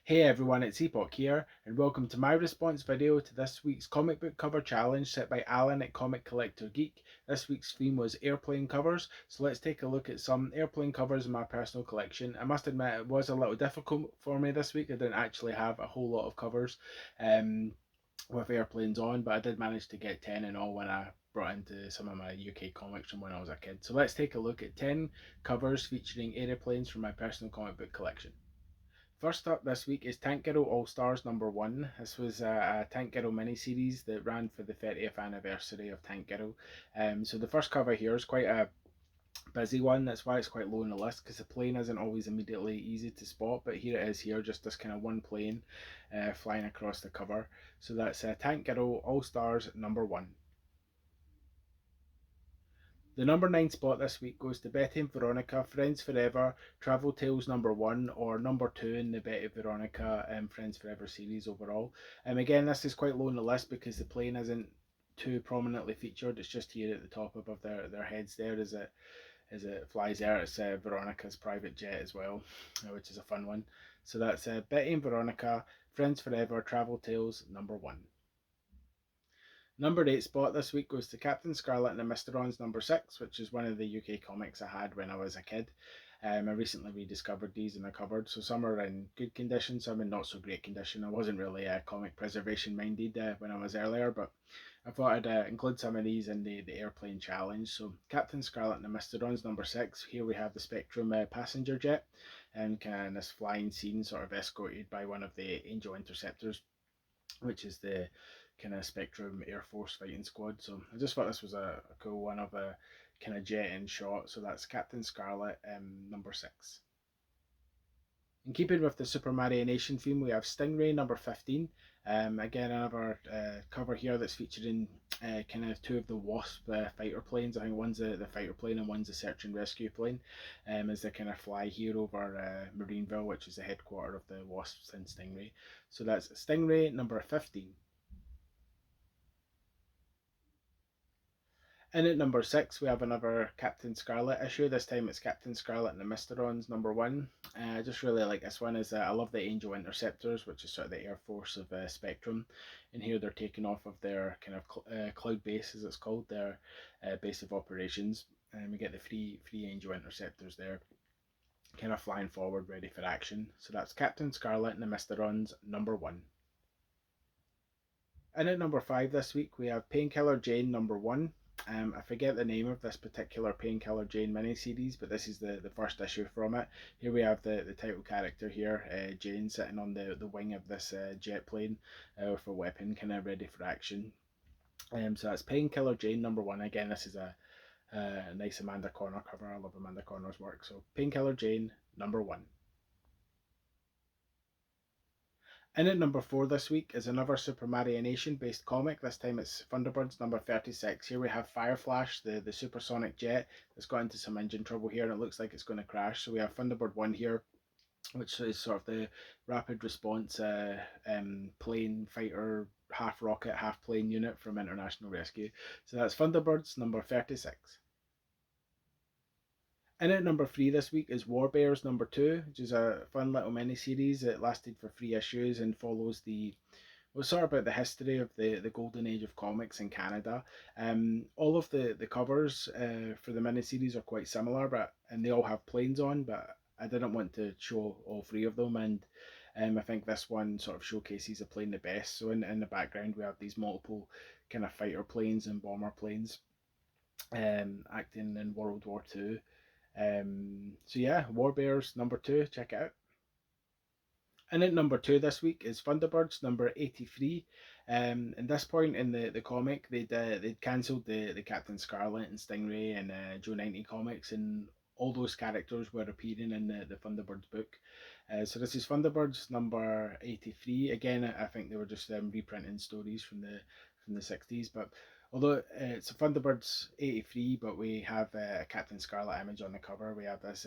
Hey everyone, it's Epoch here, and welcome to my response video to this week's comic book cover challenge set by Allan at Comic Collector Geek. This week's theme was airplane covers, so let's take a look at some airplane covers in my personal collection. I must admit it was a little difficult for me this week. I didn't actually have a whole lot of covers with airplanes on, but I did manage to get 10 in all when I brought into some of my UK comics from when I was a kid. So let's take a look at 10 covers featuring airplanes from my personal comic book collection. First up this week is Tank Girl All Stars #1. This was a Tank Girl miniseries that ran for the 30th anniversary of Tank Girl. So the first cover here is quite a busy one. That's why it's quite low on the list, because the plane isn't always immediately easy to spot. But here it is here, just this kind of one plane flying across the cover. So that's Tank Girl All Stars #1. The #9 spot this week goes to Betty and Veronica, Friends Forever, Travel Tales #1, or #2 in the Betty Veronica Friends Forever series overall. Again, this is quite low on the list because the plane isn't too prominently featured. It's just here at the top above their heads there as it flies there. It's Veronica's private jet as well, which is a fun one. So that's Betty and Veronica, Friends Forever, Travel Tales #1. #8 spot this week goes to Captain Scarlet and the Mysterons #6, which is one of the UK comics I had when I was a kid. I recently rediscovered these in a cupboard, so some are in good condition, some in not so great condition. I wasn't really comic preservation minded when I was earlier, but I thought I'd include some of these in the airplane challenge. So Captain Scarlet and the Mysterons #6. Here we have the Spectrum passenger jet, and kind of this flying scene, sort of escorted by one of the Angel Interceptors, which is the kind of Spectrum Air Force fighting squad. So I just thought this was a cool one of a kind of jet in shot. So that's Captain Scarlet #6. In keeping with the Super Marionation theme, we have Stingray #15. Again, another cover here that's featuring kind of two of the Wasp fighter planes. I think one's the fighter plane and one's the search and rescue plane, as they kind of fly here over Marineville, which is the headquarter of the Wasps and Stingray. So that's Stingray #15. In at #6, we have another Captain Scarlet issue. This time it's Captain Scarlet and the Mysterons #1. I just really like this one. I love the Angel Interceptors, which is sort of the Air Force of Spectrum. And here they're taking off of their kind of cloud base, as it's called, their base of operations. And we get the three Angel Interceptors there, kind of flying forward, ready for action. So that's Captain Scarlet and the Mysterons #1. And at #5 this week, we have Painkiller Jane #1. I forget the name of this particular Painkiller Jane miniseries, but this is the first issue from it. Here we have the title character here, Jane, sitting on the wing of this jet plane with a weapon, kind of ready for action. So that's Painkiller Jane #1. Again, this is a nice Amanda Corner cover. I love Amanda Corner's work. So Painkiller Jane #1. In at #4 this week is another Super Marionation based comic. This time it's Thunderbirds #36. Here we have Fireflash, the supersonic jet that's got into some engine trouble here, and it looks like it's going to crash. So we have Thunderbird 1 here, which is sort of the rapid response plane fighter, half rocket, half plane unit from International Rescue. So that's Thunderbirds #36. In at #3 this week is Warbears #2, which is a fun little mini series. It lasted for 3 issues and follows sort of about the history of the golden age of comics in Canada. All of the covers for the miniseries are quite similar, and they all have planes on, but I didn't want to show all three of them, and I think this one sort of showcases a plane the best. So in the background we have these multiple kind of fighter planes and bomber planes acting in World War II. So yeah, Warbears #2, check it out. And at #2 this week is Thunderbirds #83. At this point in the comic, they'd cancelled the Captain Scarlet and Stingray and Joe 90 comics, and all those characters were appearing in the Thunderbirds book. So this is Thunderbirds #83. Again, I think they were just reprinting stories from the 60s, but although it's a Thunderbirds '83, but we have a Captain Scarlet image on the cover. We have this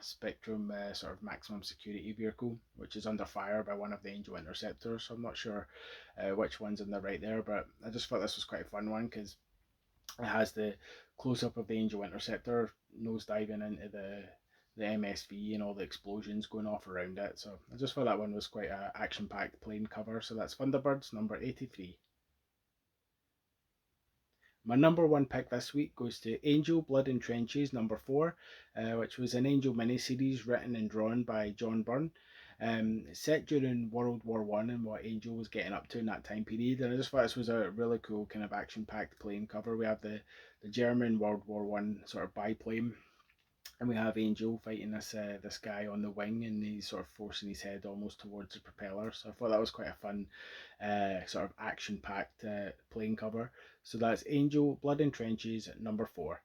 Spectrum sort of maximum security vehicle, which is under fire by one of the Angel Interceptors. So I'm not sure which one's on the right there, but I just thought this was quite a fun one because it has the close up of the Angel Interceptor nose diving into the MSV and all the explosions going off around it. So I just thought that one was quite a action-packed plain cover. So that's Thunderbirds number 83. My number one pick this week goes to Angel Blood and Trenches number 4, which was an Angel miniseries written and drawn by John Byrne. Set during World War One and what Angel was getting up to in that time period, and I just thought this was a really cool kind of action-packed plain cover. We have the German World War One sort of biplane, and we have Angel fighting this guy on the wing, and he's sort of forcing his head almost towards the propeller. So I thought that was quite a fun, sort of action-packed plane cover. So that's Angel Blood and Trenches number 4.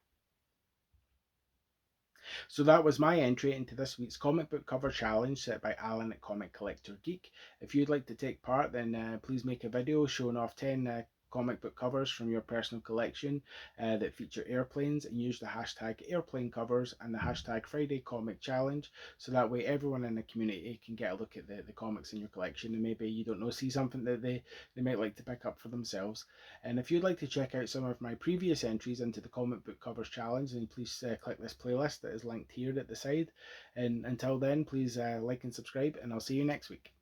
So that was my entry into this week's comic book cover challenge set by Allan at Comic Collector Geek. If you'd like to take part, then please make a video showing off 10 comic book covers from your personal collection that feature airplanes, and use the hashtag airplane covers and the hashtag Friday Comic Challenge, so that way everyone in the community can get a look at the comics in your collection, and maybe, you don't know, see something that they might like to pick up for themselves. And if you'd like to check out some of my previous entries into the comic book covers challenge, then please click this playlist that is linked here at the side. And until then, please like and subscribe, and I'll see you next week.